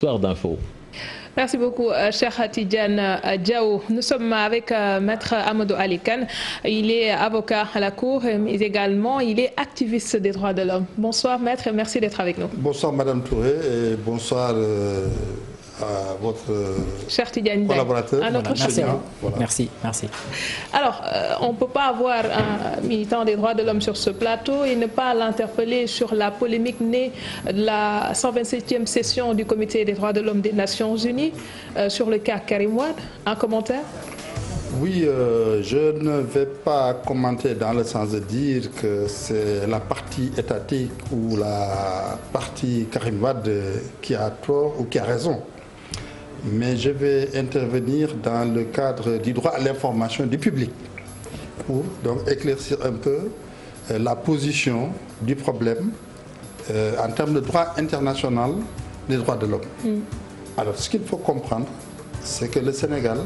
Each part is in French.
Soir d'info. Merci beaucoup, Cheikh Tidiane Diaw. Nous sommes avec Maître Amadou Ali Kane. Il est avocat à la Cour, mais également il est activiste des droits de l'homme. Bonsoir, Maître, et merci d'être avec nous. Bonsoir, Madame Touré, et bonsoir à votre collaborateur. À notre merci, voilà. Merci. Alors, on ne peut pas avoir un militant des droits de l'homme sur ce plateau et ne pas l'interpeller sur la polémique née de la 127e session du Comité des droits de l'homme des Nations Unies sur le cas Karim Wade. Un commentaire? Oui, je ne vais pas commenter dans le sens de dire que c'est la partie étatique ou la partie Karim Wade qui a tort ou qui a raison. Mais je vais intervenir dans le cadre du droit à l'information du public pour donc éclaircir un peu la position du problème en termes de droit international des droits de l'homme. Alors, ce qu'il faut comprendre, c'est que le Sénégal,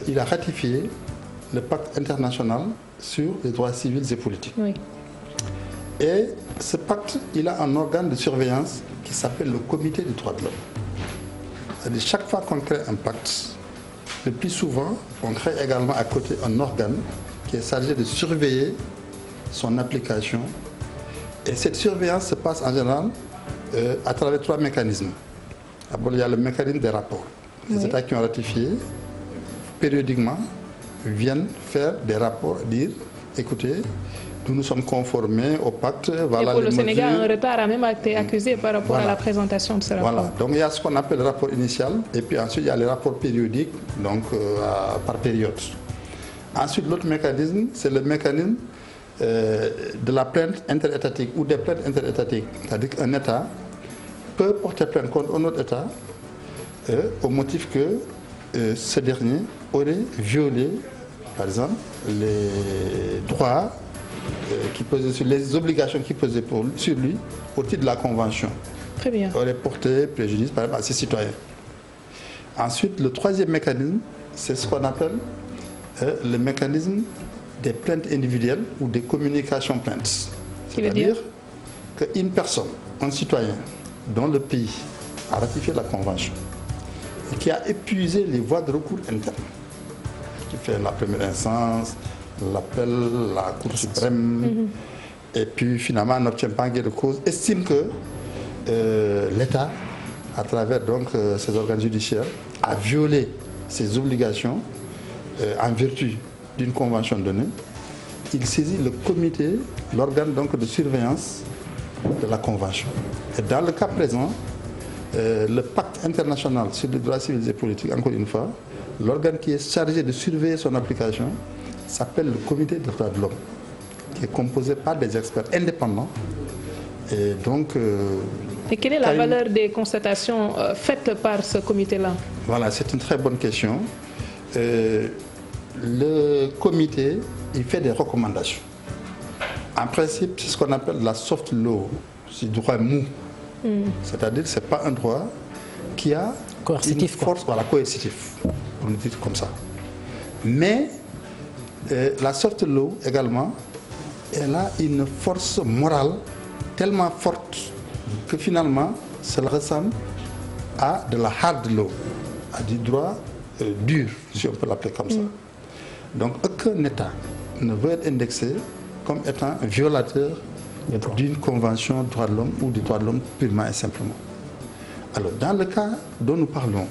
il a ratifié le pacte international sur les droits civils et politiques. Oui. Et ce pacte, il a un organe de surveillance qui s'appelle le Comité des droits de l'homme. C'est-à-dire, chaque fois qu'on crée un pacte, le plus souvent, on crée également à côté un organe qui est chargé de surveiller son application. Et cette surveillance se passe en général à travers trois mécanismes. D'abord, il y a le mécanisme des rapports. Les États qui ont ratifié, périodiquement, viennent faire des rapports, dire, écoutez, nous nous sommes conformés au pacte. Voilà, et pour le Sénégal, un retard a même été accusé par rapport à la présentation de ce rapport. Voilà, donc il y a ce qu'on appelle le rapport initial, et puis ensuite il y a les rapports périodiques, donc par période. Ensuite, l'autre mécanisme, c'est le mécanisme de la plainte interétatique ou des plaintes interétatiques. C'est-à-dire qu'un État peut porter plainte contre un autre État au motif que ce dernier aurait violé, par exemple, les droits qui pesaient sur les obligations qui pesaient sur lui au titre de la Convention. Très bien. Aurait porté préjudice, par exemple, à ses citoyens. Ensuite, le troisième mécanisme, c'est ce qu'on appelle le mécanisme des plaintes individuelles ou des communications plaintes. C'est-à-dire qu'une personne, un citoyen, dont le pays a ratifié la Convention et qui a épuisé les voies de recours internes, qui fait la première instance, l'appel, la Cour suprême, et puis finalement n'obtient pas gain de cause, estime que l'État, à travers donc ses organes judiciaires, a violé ses obligations en vertu d'une convention donnée. Il saisit le comité, l'organe donc de surveillance de la Convention. Et dans le cas présent, le pacte international sur les droits civils et politiques, encore une fois, l'organe qui est chargé de surveiller son application s'appelle le Comité des droits de l'homme, qui est composé par des experts indépendants. Et donc... et quelle est la valeur des constatations faites par ce comité-là? Voilà, c'est une très bonne question. Le comité, il fait des recommandations. En principe, c'est ce qu'on appelle la soft law, c'est du droit mou. C'est-à-dire que ce n'est pas un droit qui a une force coercitive, on le dit comme ça. Mais la soft law également, elle a une force morale tellement forte que finalement, cela ressemble à de la hard law, à du droit dur, si on peut l'appeler comme ça. Donc aucun État ne veut être indexé comme étant un violateur d'une convention des droits de l'homme ou des droits de l'homme purement et simplement. Alors dans le cas dont nous parlons,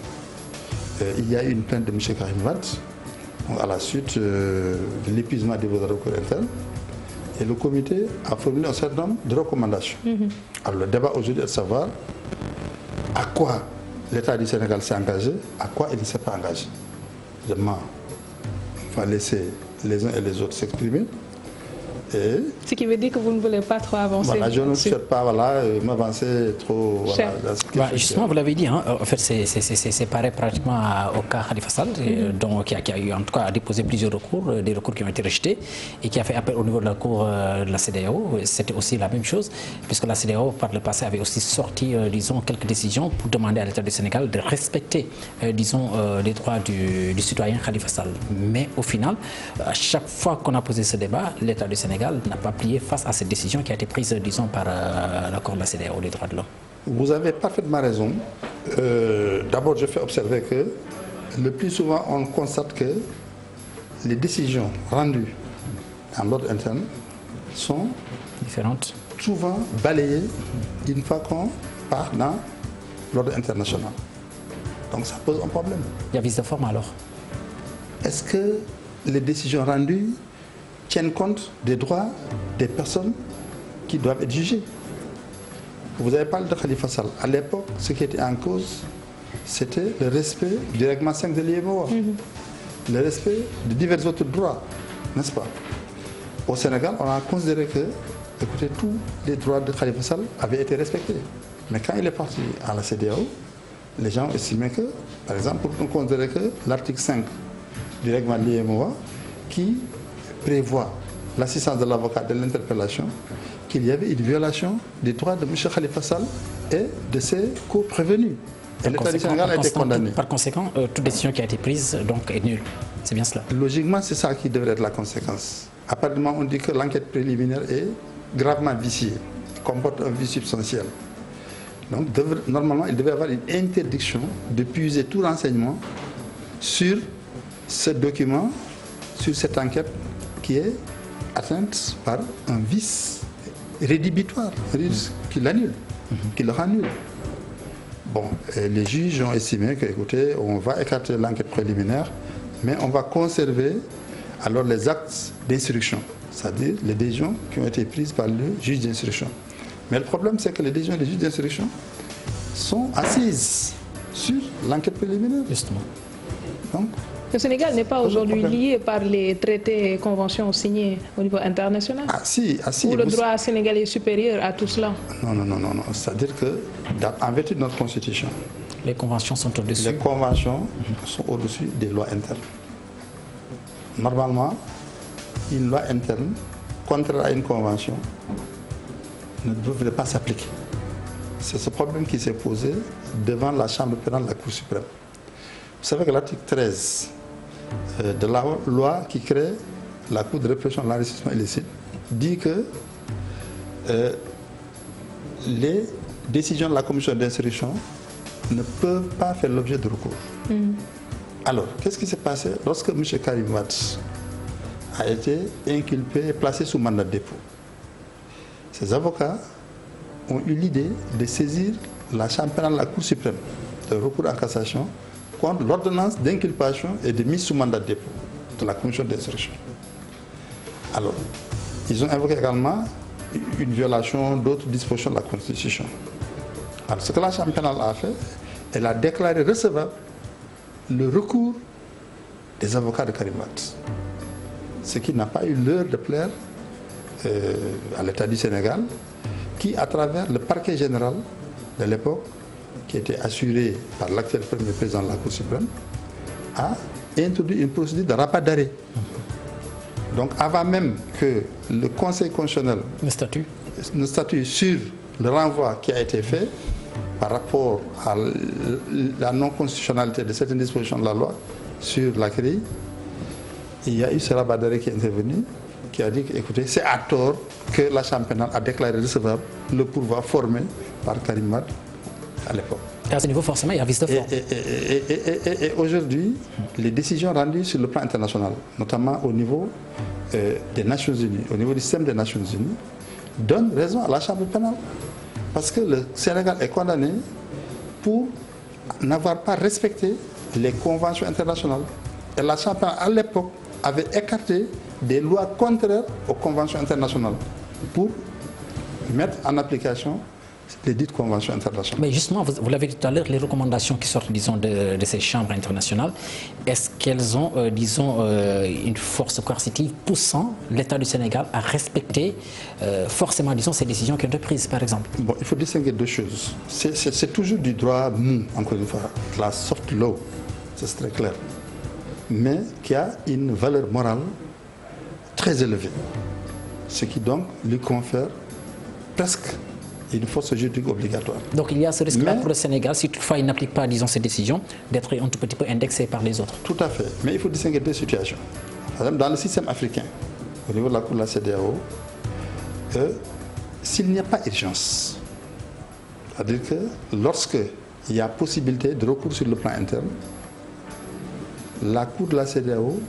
il y a eu une plainte de M. Karim Wade à la suite de l'épuisement des voies de recours internes, et le comité a formulé un certain nombre de recommandations. Alors le débat aujourd'hui est de savoir à quoi l'État du Sénégal s'est engagé, à quoi il ne s'est pas engagé. Évidemment, il va laisser les uns et les autres s'exprimer. Et ce qui veut dire que vous ne voulez pas trop avancer. Voilà, je ne souhaite pas m'avancer trop. Voilà, justement, vous l'avez dit, hein, en fait, c'est pareil pratiquement au cas Khalifa Sall, qui a eu en tout cas déposé plusieurs recours, des recours qui ont été rejetés et qui a fait appel au niveau de la Cour de la CEDEAO. C'était aussi la même chose, puisque la CEDEAO, par le passé, avait aussi sorti, disons, quelques décisions pour demander à l'État du Sénégal de respecter, disons, les droits du citoyen Khalifa Sall. Mais au final, à chaque fois qu'on a posé ce débat, l'État du Sénégal n'a pas plié face à cette décision qui a été prise, disons, par la Cour de la CEDEAO des droits de l'homme. Vous avez parfaitement raison. D'abord, je fais observer que le plus souvent, on constate que les décisions rendues dans l'ordre interne sont différentes, souvent balayées une fois qu'on part dans l'ordre international. Donc ça pose un problème. Il y a vice de forme alors. Est-ce que les décisions rendues tiennent compte des droits des personnes qui doivent être jugées? Vous avez parlé de Khalifa Sall. À l'époque, ce qui était en cause, c'était le respect du règlement 5 de l'IMO, le respect de divers autres droits, n'est-ce pas? Au Sénégal, on a considéré que, écoutez, tous les droits de Khalifa Sall avaient été respectés. Mais quand il est parti à la CEDEAO, les gens estimaient que, par exemple, on considérait que l'article 5 du règlement de l'IMO, qui prévoit l'assistance de l'avocat de l'interpellation, qu'il y avait une violation des droits de M. Khalifa Sall et de ses co-prévenus. Et l'État du Sénégal a été condamné. Par conséquent, toute décision qui a été prise donc, est nulle. C'est bien cela. Logiquement, c'est ça qui devrait être la conséquence. À partir du moment où on dit que l'enquête préliminaire est gravement viciée, comporte un vice substantiel. Donc, normalement, il devait y avoir une interdiction de puiser tout renseignement sur ce document, sur cette enquête qui est atteinte par un vice rédhibitoire, qui l'annule, qui le rend nul. Bon, les juges ont estimé que, écoutez, on va écarter l'enquête préliminaire, mais on va conserver alors les actes d'instruction, c'est-à-dire les décisions qui ont été prises par le juge d'instruction. Mais le problème, c'est que les décisions des juges d'instruction sont assises sur l'enquête préliminaire. Justement. Donc, le Sénégal n'est pas aujourd'hui lié par les traités et conventions signés au niveau international. Ah si. Ou le droit sénégalais est supérieur à tout cela? Non. C'est-à-dire que, en vertu de notre constitution, les conventions sont au-dessus. Les conventions sont au-dessus des lois internes. Normalement, une loi interne, contraire à une convention, ne devrait pas s'appliquer. C'est ce problème qui s'est posé devant la Chambre pénale de la Cour suprême. Vous savez que l'article 13 de la loi qui crée la Cour de répression de l'enrichissement illicite dit que les décisions de la commission d'instruction ne peuvent pas faire l'objet de recours. Alors, qu'est-ce qui s'est passé lorsque M. Karim Wade a été inculpé et placé sous mandat de dépôt? Ses avocats ont eu l'idée de saisir la Chambre pénale de la Cour suprême de recours en cassation contre l'ordonnance d'inculpation et de mise sous mandat de dépôt de la commission d'instruction. Alors, ils ont invoqué également une violation d'autres dispositions de la Constitution. Alors, ce que la Chambre pénale a fait, elle a déclaré recevable le recours des avocats de Karim Wade. Ce qui n'a pas eu l'heure de plaire à l'État du Sénégal, qui, à travers le parquet général de l'époque, qui était assuré par l'actuel premier président de la Cour suprême, a introduit une procédure de rabat d'arrêt. Donc, avant même que le Conseil constitutionnel ne statue sur le renvoi qui a été fait par rapport à la non-constitutionnalité de certaines dispositions de la loi sur la CREI, il y a eu ce rabat d'arrêt qui est intervenu, qui a dit que, écoutez, c'est à tort que la Chambre pénale a déclaré recevable le pourvoi formé par Karim Wade à l'époque. Et à ce niveau, forcément, il y a vice de forme. Et aujourd'hui, les décisions rendues sur le plan international, notamment au niveau des Nations Unies, au niveau du système des Nations Unies, donnent raison à la Chambre pénale. Parce que le Sénégal est condamné pour n'avoir pas respecté les conventions internationales. Et la Chambre pénale, à l'époque, avait écarté des lois contraires aux conventions internationales pour mettre en application les dites conventions internationales. Mais justement, vous l'avez dit tout à l'heure, les recommandations qui sortent, disons, de ces chambres internationales, est-ce qu'elles ont, disons, une force coercitive poussant l'État du Sénégal à respecter forcément, disons, ces décisions qui ont été prises, par exemple? Bon, il faut distinguer deux choses. C'est toujours du droit mou, encore une fois, la soft law, c'est très clair, mais qui a une valeur morale très élevée, ce qui donc lui confère presque une force juridique obligatoire. Donc il y a ce risque-là pour le Sénégal, si toutefois il n'applique pas, disons, ces décisions, d'être un tout petit peu indexé par les autres. Tout à fait. Mais il faut distinguer deux situations. Par exemple, dans le système africain, au niveau de la Cour de la CEDEAO, s'il n'y a pas urgence, C'est-à-dire que lorsqu'il y a possibilité de recours sur le plan interne, la Cour de la CEDEAO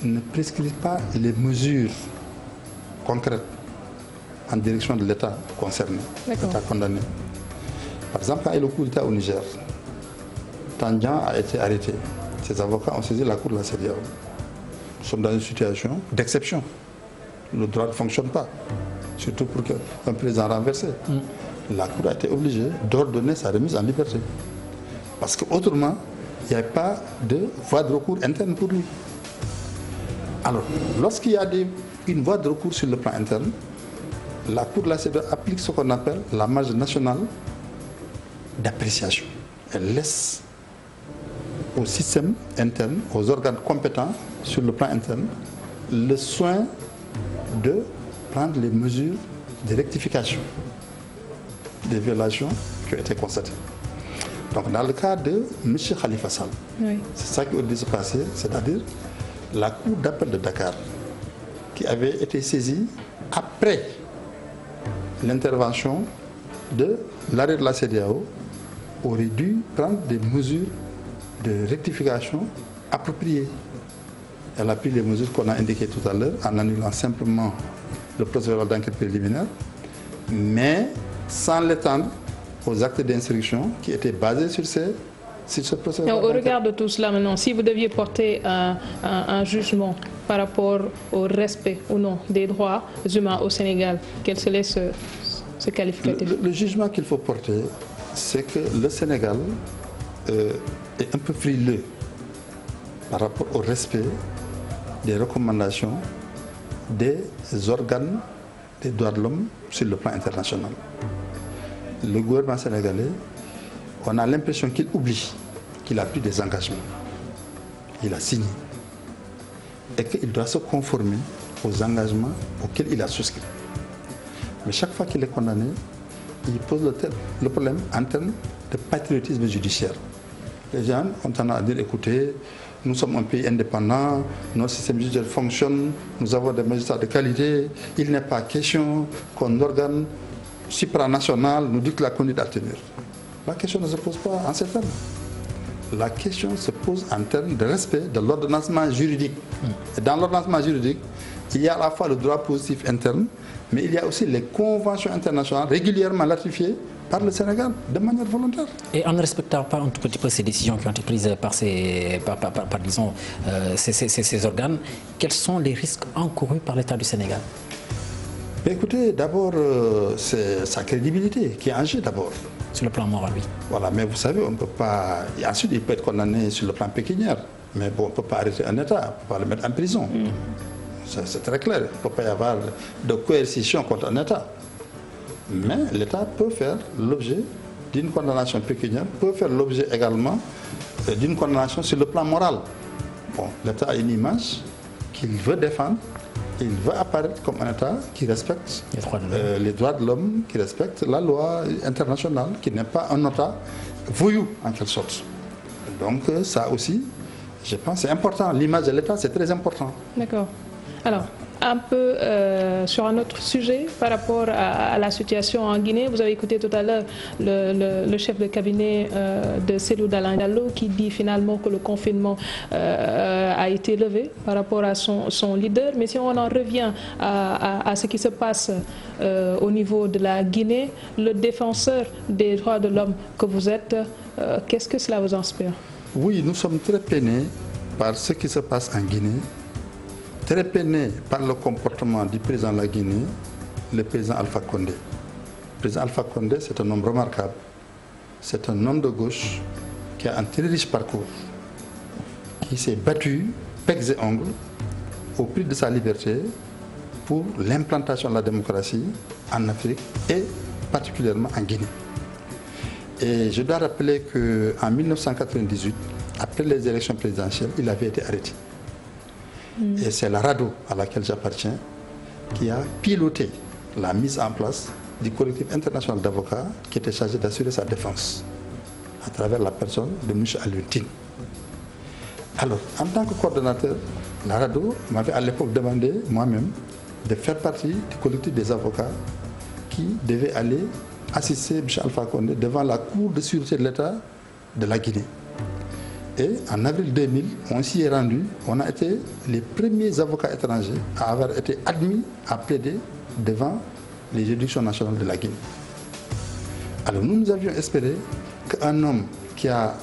ne prescrit pas les mesures concrètes en direction de l'État concerné, l'État condamné. Par exemple, quand il y a le coup d'État au Niger, Tandian a été arrêté. Ses avocats ont saisi la Cour de la CEDEAO. Nous sommes dans une situation d'exception. Le droit ne fonctionne pas, surtout pour qu'un président renversé. La Cour a été obligée d'ordonner sa remise en liberté. Parce qu'autrement, il n'y a pas de voie de recours interne pour lui. Alors, lorsqu'il y a une voie de recours sur le plan interne, la Cour de la CEDEAO applique ce qu'on appelle la marge nationale d'appréciation. Elle laisse au système interne, aux organes compétents sur le plan interne, le soin de prendre les mesures de rectification des violations qui ont été constatées. Donc dans le cas de M. Khalifa Sall, c'est ça qui aurait dû se passer, c'est-à-dire la Cour d'appel de Dakar, qui avait été saisie après l'intervention de l'arrêt de la CEDEAO, aurait dû prendre des mesures de rectification appropriées. Elle a pris les mesures qu'on a indiquées tout à l'heure en annulant simplement le procès-verbal d'enquête préliminaire, mais sans l'étendre aux actes d'instruction qui étaient basés sur ce procès-verbal. Au regard de tout cela maintenant, si vous deviez porter un jugement par rapport au respect ou non des droits humains au Sénégal, quel serait ce qualificatif? Le jugement qu'il faut porter, c'est que le Sénégal est un peu frileux par rapport au respect des recommandations des organes des droits de l'homme sur le plan international. Le gouvernement sénégalais, on a l'impression qu'il oublie qu'il a pris des engagements. Il a signé. Et qu'il doit se conformer aux engagements auxquels il a souscrit. Mais chaque fois qu'il est condamné, il pose le problème en termes de patriotisme judiciaire. Les gens ont tendance à dire, écoutez, nous sommes un pays indépendant, notre système judiciaire fonctionne, nous avons des magistrats de qualité, il n'est pas question qu'un organe supranational nous dicte la conduite à tenir. La question ne se pose pas en ces termes. La question se pose en termes de respect de l'ordonnancement juridique. Et dans l'ordonnancement juridique, il y a à la fois le droit positif interne, mais il y a aussi les conventions internationales régulièrement ratifiées par le Sénégal de manière volontaire. Et en ne respectant pas un tout petit peu ces décisions qui ont été prises par ces organes, quels sont les risques encourus par l'État du Sénégal? Écoutez, d'abord, c'est sa crédibilité qui est en jeu d'abord. Sur le plan moral, oui. Voilà, mais vous savez, on ne peut pas... Ensuite, il peut être condamné sur le plan pécuniaire. Mais bon, on ne peut pas arrêter un État, on ne peut pas le mettre en prison. C'est très clair. Il ne peut pas y avoir de coercition contre un État. Mais l'État peut faire l'objet d'une condamnation pécuniaire, peut faire l'objet également d'une condamnation sur le plan moral. Bon, l'État a une image qu'il veut défendre. Il veut apparaître comme un État qui respecte les droits de l'homme, qui respecte la loi internationale, qui n'est pas un État voyou en quelque sorte. Donc ça aussi, je pense, c'est important. L'image de l'État, c'est très important. D'accord. Alors, un peu sur un autre sujet par rapport à la situation en Guinée. Vous avez écouté tout à l'heure le chef de cabinet de Cellou Dalein Diallo qui dit finalement que le confinement a été levé par rapport à son leader. Mais si on en revient à ce qui se passe au niveau de la Guinée, le défenseur des droits de l'homme que vous êtes, qu'est-ce que cela vous inspire? Oui, nous sommes très peinés par ce qui se passe en Guinée. Très peiné par le comportement du président de la Guinée, le président Alpha Condé. Le président Alpha Condé, c'est un homme remarquable. C'est un homme de gauche qui a un très riche parcours, qui s'est battu, pecs et ongles, au prix de sa liberté, pour l'implantation de la démocratie en Afrique et particulièrement en Guinée. Et je dois rappeler qu'en 1998, après les élections présidentielles, il avait été arrêté. Et c'est la RADDHO à laquelle j'appartiens qui a piloté la mise en place du collectif international d'avocats qui était chargé d'assurer sa défense à travers la personne de M. Alioune Tine. Alors, en tant que coordonnateur, la RADDHO m'avait à l'époque demandé moi-même de faire partie du collectif des avocats qui devait aller assisté M. Alpha Condé devant la Cour de sûreté de l'État de la Guinée. Et en avril 2000, on s'y est rendu. On a été les premiers avocats étrangers à avoir été admis à plaider devant les juridictions nationales de la Guinée. Alors nous avions espéré qu'un homme qui a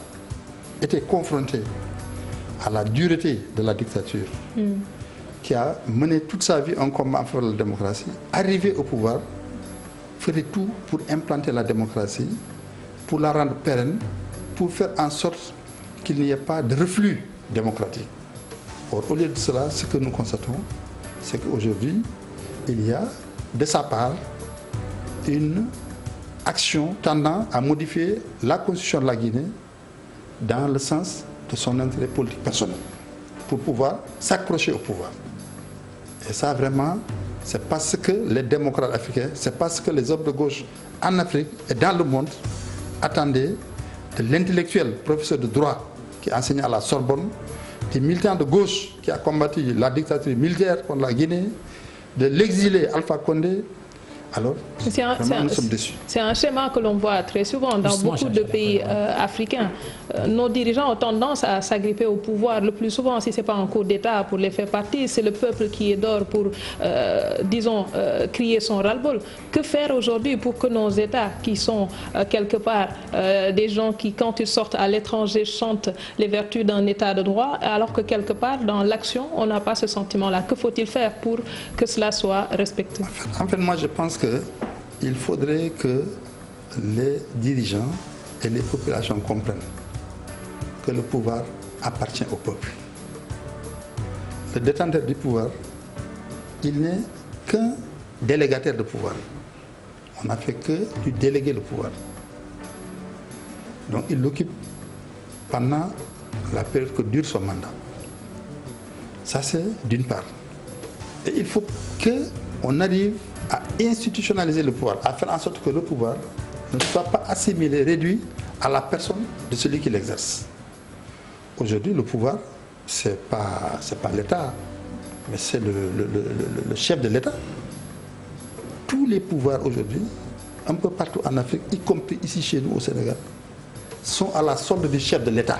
été confronté à la dureté de la dictature, qui a mené toute sa vie en combat en faveur de la démocratie, arrivé au pouvoir, ferait tout pour implanter la démocratie, pour la rendre pérenne, pour faire en sorte qu'il n'y ait pas de reflux démocratique. Or, au lieu de cela, ce que nous constatons, c'est qu'aujourd'hui, il y a de sa part une action tendant à modifier la constitution de la Guinée dans le sens de son intérêt politique personnel, pour pouvoir s'accrocher au pouvoir. Et ça, vraiment, c'est parce que les démocrates africains, c'est parce que les hommes de gauche en Afrique et dans le monde attendaient de l'intellectuel professeur de droit qui enseignait à la Sorbonne, des militants de gauche qui a combattu la dictature militaire contre la Guinée, de l'exilé Alpha Condé. Alors, nous sommes déçus. C'est un schéma que l'on voit très souvent dans beaucoup de pays africains. Nos dirigeants ont tendance à s'agripper au pouvoir. Le plus souvent, si ce n'est pas un coup d'État pour les faire partie, c'est le peuple qui est dehors pour, disons, crier son ras-le-bol. Que faire aujourd'hui pour que nos États, qui sont quelque part des gens qui, quand ils sortent à l'étranger, chantent les vertus d'un État de droit, alors que quelque part, dans l'action, on n'a pas ce sentiment-là. Que faut-il faire pour que cela soit respecté? En fait, moi, je pense qu'il faudrait que les dirigeants et les populations comprennent que le pouvoir appartient au peuple. Le détenteur du pouvoir, il n'est qu'un délégataire de pouvoir. On n'a fait que lui déléguer le pouvoir. Donc il l'occupe pendant la période que dure son mandat. Ça, c'est d'une part. Et il faut qu'on arrive à institutionnaliser le pouvoir, à faire en sorte que le pouvoir ne soit pas assimilé, réduit à la personne de celui qui l'exerce. Aujourd'hui, le pouvoir, ce n'est pas l'État, mais c'est le chef de l'État. Tous les pouvoirs aujourd'hui, un peu partout en Afrique, y compris ici chez nous au Sénégal, sont à la solde du chef de l'État.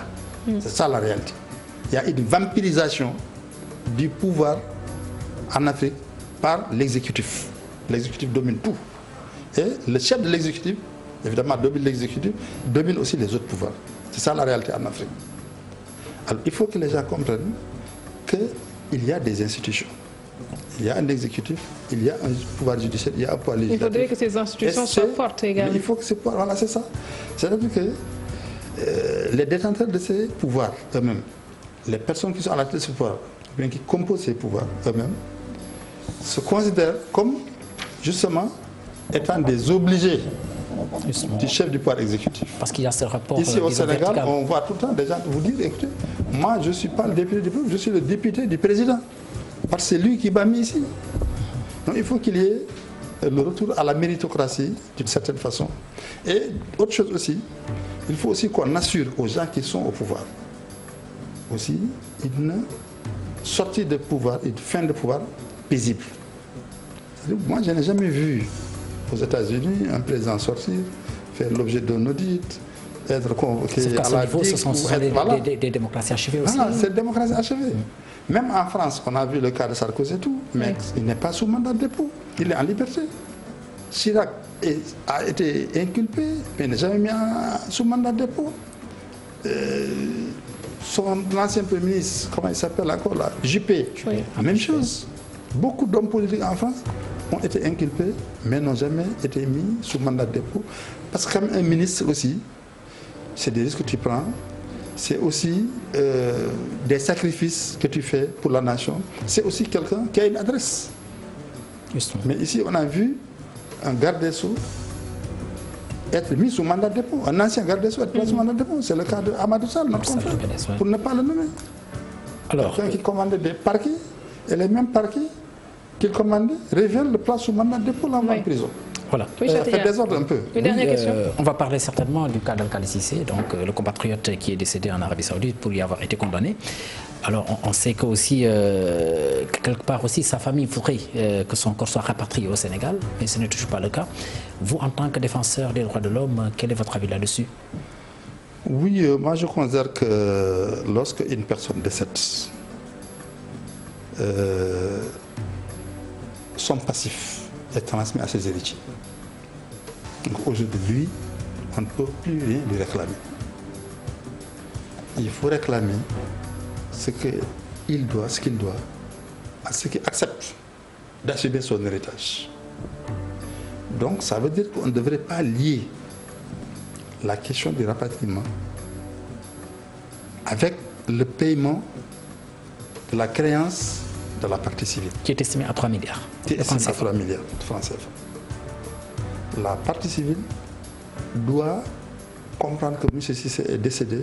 C'est ça la réalité. Il y a une vampirisation du pouvoir en Afrique par l'exécutif. L'exécutif domine tout. Et le chef de l'exécutif, évidemment, domine l'exécutif, domine aussi les autres pouvoirs. C'est ça la réalité en Afrique. Alors, il faut que les gens comprennent qu'il y a des institutions. Il y a un exécutif, il y a un pouvoir judiciaire, il y a un pouvoir législatif. Il faudrait que ces institutions soient fortes également. Il faut que ces pouvoirs, voilà, c'est ça. C'est-à-dire que les détenteurs de ces pouvoirs eux-mêmes, les personnes qui sont à la tête de ce pouvoir, bien qui composent ces pouvoirs eux-mêmes, se considèrent comme, justement, étant des obligés du chef du pouvoir exécutif. Parce qu'il y a ce rapport. Ici au Sénégal, on voit tout le temps des gens vous dire, écoutez, moi je ne suis pas le député du peuple, je suis le député du président. Parce que c'est lui qui m'a mis ici. Donc il faut qu'il y ait le retour à la méritocratie d'une certaine façon. Et autre chose aussi, il faut aussi qu'on assure aux gens qui sont au pouvoir aussi une sortie de pouvoir, une fin de pouvoir paisible. Moi je n'ai jamais vu aux États-Unis un président sortir, faire l'objet d'un audit, être convoqué à la DIC. Ce sont des démocraties achevées aussi. Voilà, c'est des démocraties achevées. Même en France, on a vu le cas de Sarkozy et tout, mais il n'est pas sous mandat de dépôt, il est en liberté. Chirac a été inculpé, mais il n'est jamais mis sous mandat de dépôt. L'ancien Premier ministre, comment il s'appelle encore là, Juppé, même chose. Beaucoup d'hommes politiques en France ont été inculpés, mais n'ont jamais été mis sous mandat de dépôt. Parce que comme un ministre aussi, c'est des risques que tu prends, c'est aussi des sacrifices que tu fais pour la nation. C'est aussi quelqu'un qui a une adresse. Justement. Mais ici, on a vu un garde des Sceaux être mis sous mandat de dépôt. Un ancien garde des Sceaux être mis sous mandat de dépôt. C'est le cas d'Amadou Sall, notre confrère, pour ne pas le nommer. Alors, quelqu'un qui commandait des parquets, et les mêmes parquets qu'il commandait révèlent le place sous mandat de dépôt, l'envoi en prison. Voilà. Oui, ça fait désordre un peu. Une dernière question. On va parler certainement du cas d'Al-Khali Cissé, donc le compatriote qui est décédé en Arabie Saoudite pour y avoir été condamné. Alors on sait que aussi, quelque part aussi, sa famille voudrait que son corps soit rapatrié au Sénégal, mais ce n'est toujours pas le cas. Vous, en tant que défenseur des droits de l'homme, quel est votre avis là-dessus? Oui, moi je considère que lorsque une personne décède, son passif est transmis à ses héritiers. Donc aujourd'hui, on ne peut plus rien lui réclamer. Il faut réclamer ce qu'il doit, à ceux qui acceptent d'assumer son héritage. Donc ça veut dire qu'on ne devrait pas lier la question du rapatriement avec le paiement de la créance de la partie civile. Qui est estimé à 3 milliards. Qui est estimé à 3 milliards de francs CFA. La partie civile doit comprendre que M. Cissé est décédé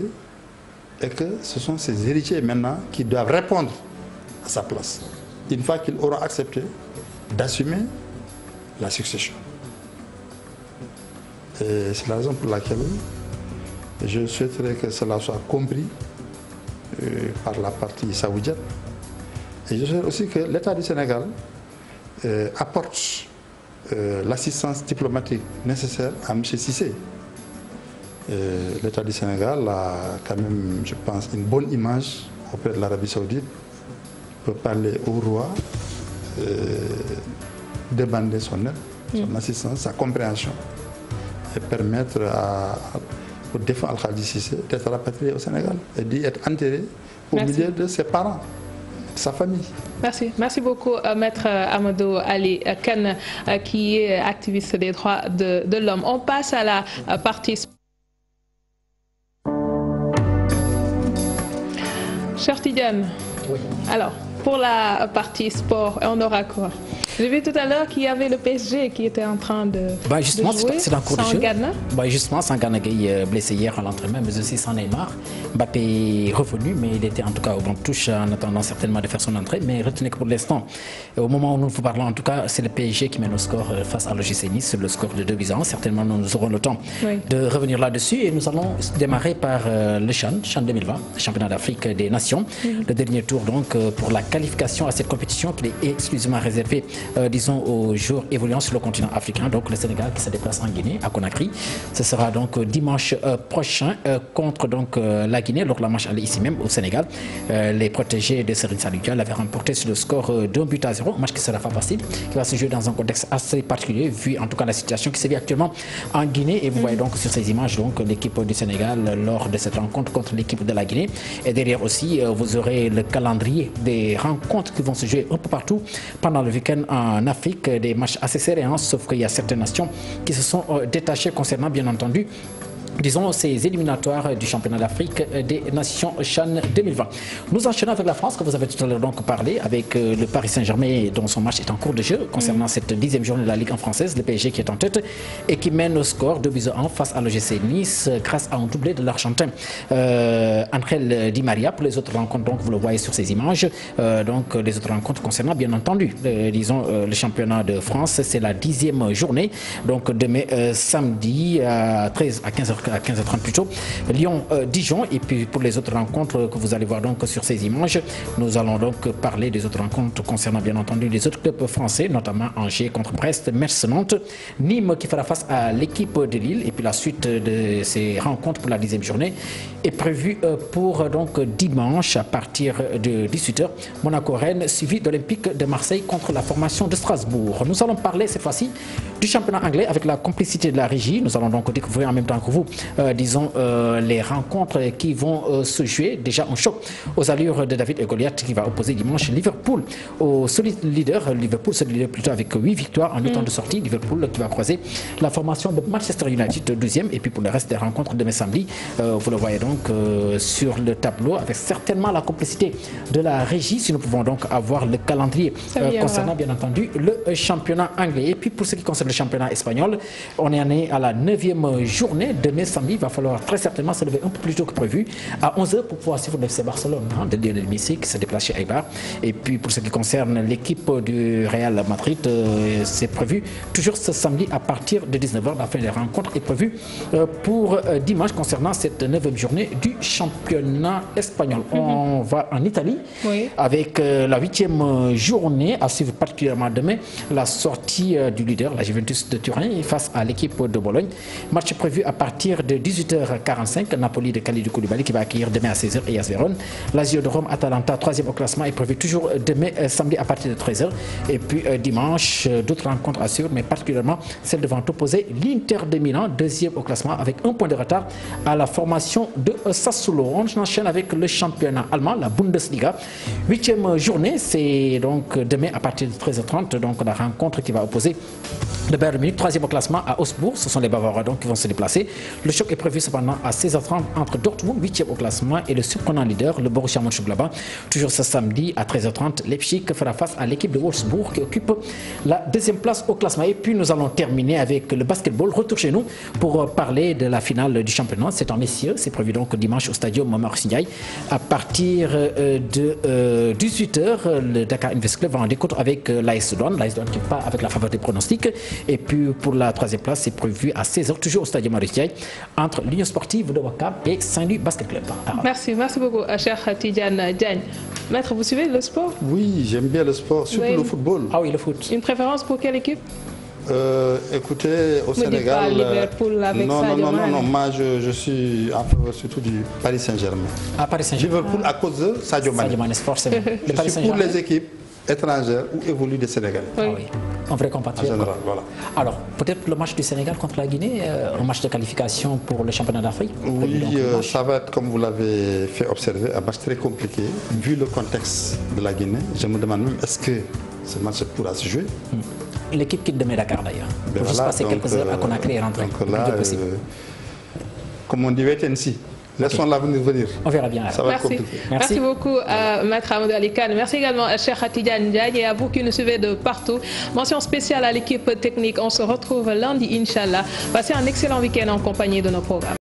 et que ce sont ses héritiers maintenant qui doivent répondre à sa place. Une fois qu'ils auront accepté d'assumer la succession. Et c'est la raison pour laquelle je souhaiterais que cela soit compris par la partie saoudienne. Et je souhaite aussi que l'État du Sénégal apporte l'assistance diplomatique nécessaire à M. Cissé. L'État du Sénégal a quand même, je pense, une bonne image auprès de l'Arabie Saoudite. Il peut parler au roi, demander son aide, son assistance, sa compréhension et permettre au défunt Al-Khadi Cissé d'être rapatrié au Sénégal et d'y être enterré au milieu de ses parents, de sa famille. Merci. Merci beaucoup, Maître Amadou Ali Kane, qui est activiste des droits de l'homme. On passe à la partie... Cher Tidiane, oui. Alors, pour la partie sport, on aura quoi? J'ai vu tout à l'heure qu'il y avait le PSG qui était en train de jouer c'est en cours de jeu. Ghana. Justement, sans Gana Gueye blessé hier à l'entraînement, mais aussi sans Neymar. Mbappé est revenu, mais il était en tout cas au banc de touche en attendant certainement de faire son entrée. Mais retenez que pour l'instant, au moment où nous vous parlons, en tout cas, c'est le PSG qui mène au score face à l'OGC Nice, le score de 2-1. Certainement, nous aurons le temps de revenir là-dessus. Et nous allons démarrer par le CHAN 2020, championnat d'Afrique des Nations. Le dernier tour, donc, pour la qualification à cette compétition qui est exclusivement réservée disons aux jours évoluant sur le continent africain, donc le Sénégal qui se déplace en Guinée, à Conakry. Ce sera donc dimanche prochain contre donc, la Guinée, lors de la match allée ici même au Sénégal. Les protégés de Serigne Saliou Dia l'avaient remporté sur le score d'1-0, un match qui sera pas facile, qui va se jouer dans un contexte assez particulier, vu en tout cas la situation qui se vit actuellement en Guinée. Et vous voyez donc sur ces images l'équipe du Sénégal lors de cette rencontre contre l'équipe de la Guinée. Et derrière aussi, vous aurez le calendrier des rencontres qui vont se jouer un peu partout pendant le week-end en Afrique, des matchs assez serrés, sauf qu'il y a certaines nations qui se sont détachées concernant bien entendu disons ces éliminatoires du championnat d'Afrique des Nations CHAN 2020. Nous enchaînons avec la France, que vous avez tout à l'heure donc parlé, avec le Paris Saint-Germain dont son match est en cours de jeu concernant cette 10e journée de la Ligue 1 française, le PSG qui est en tête et qui mène au score 2-1 face à l'OGC Nice grâce à un doublé de l'Argentin Angel Di Maria. Pour les autres rencontres, donc vous le voyez sur ces images, donc les autres rencontres concernant bien entendu disons le championnat de France, c'est la 10e journée, donc demain samedi à 15h30 plutôt, Lyon-Dijon. Et puis pour les autres rencontres que vous allez voir donc sur ces images, nous allons donc parler des autres rencontres concernant bien entendu les autres clubs français, notamment Angers contre Brest, Metz Nantes, Nîmes qui fera face à l'équipe de Lille. Et puis la suite de ces rencontres pour la 10e journée est prévue pour donc dimanche à partir de 18h, Monaco-Rennes suivi d'Olympique de Marseille contre la formation de Strasbourg. Nous allons parler cette fois-ci du championnat anglais avec la complicité de la régie. Nous allons donc découvrir en même temps que vous disons les rencontres qui vont se jouer. Déjà un choc aux allures de David et Goliath qui va opposer dimanche Liverpool au solide leader. Liverpool solide leader plutôt avec 8 victoires en 8 temps de sortie. Liverpool qui va croiser la formation de Manchester United 2e. Et puis pour le reste des rencontres demain samedi, vous le voyez donc sur le tableau avec certainement la complicité de la régie, si nous pouvons donc avoir le calendrier concernant bien entendu le championnat anglais. Et puis pour ce qui concerne le championnat espagnol, on est à la 9e journée. Demain mais samedi, il va falloir très certainement se lever un peu plus tôt que prévu, à 11h pour pouvoir suivre le FC Barcelone, de Lionel Messi qui se déplace chez Eibar. Et puis pour ce qui concerne l'équipe du Real Madrid, c'est prévu toujours ce samedi à partir de 19h. La fin des rencontres est prévue pour dimanche concernant cette 9e journée du championnat espagnol. On va en Italie avec la 8e journée à suivre particulièrement demain la sortie du leader, la Juventus de Turin, face à l'équipe de Bologne. Match prévu à partir de 18h45. Napoli de Kalidou Koulibaly qui va accueillir demain à 16h et AS Vérone. Lazio de Rome, Atalanta, 3e au classement, est prévu toujours demain samedi à partir de 13h. Et puis dimanche, d'autres rencontres à suivre, mais particulièrement celle devant opposer l'Inter de Milan, 2e au classement avec 1 point de retard à la formation de Sassuolo. On enchaîne avec le championnat allemand, la Bundesliga. 8e journée, c'est donc demain à partir de 13h30, donc la rencontre qui va opposer le Bayern Munich, 3e au classement, à Augsbourg. Ce sont les Bavarois donc qui vont se déplacer. Le choc est prévu cependant à 16h30 entre Dortmund, 8e au classement, et le surprenant leader, le Borussia Mönchengladbach. Toujours ce samedi à 13h30, Leipzig fera face à l'équipe de Wolfsburg qui occupe la 2e place au classement. Et puis nous allons terminer avec le basketball. Retour chez nous pour parler de la finale du championnat. C'est en messieurs. C'est prévu donc dimanche au stadium Marcus Ndiaye à partir de 18h. Le Dakar Invest Club va en découdre avec l'AS Douanes. L'AS Douanes qui n'est pas avec la faveur des pronostics. Et puis pour la 3e place, c'est prévu à 16h, toujours au stadium Marcus Ndiaye, entre l'Union Sportive de Ouakam et Saint-Louis Basket Club. Merci beaucoup, Cheikh Tidiane Diagne. Maître, vous suivez le sport? Oui, j'aime bien le sport, surtout le football. Ah oui, le foot. Une préférence pour quelle équipe? Écoutez, au Sénégal... Pas Liverpool avec non, moi je suis en faveur surtout du Paris Saint-Germain. Ah, Paris Saint-Germain. Liverpool à cause de Sadio Mané. Sadio Mané, forcément. Je suis pour les équipes étrangères où évoluent des Sénégalais. Oui. Ah oui. Un vrai compatriote. En général, voilà. Alors, peut-être le match du Sénégal contre la Guinée, un match de qualification pour le championnat d'Afrique. Oui, ça va être, comme vous l'avez fait observer, un match très compliqué. Vu le contexte de la Guinée, je me demande même est-ce que ce match pourra se jouer. L'équipe quitte demain Dakar d'ailleurs. Pour juste passer quelques heures à Conakry et rentrer. Donc là, comme on dit, wait and see. Laissons l'avenir venir. On verra bien. Ça va être compliqué. Merci beaucoup à Maître Amadou Ali Kane. Merci également à Cheikh Tidiane Diagne et à vous qui nous suivez de partout. Mention spéciale à l'équipe technique. On se retrouve lundi, Inch'Allah. Passez un excellent week-end en compagnie de nos programmes.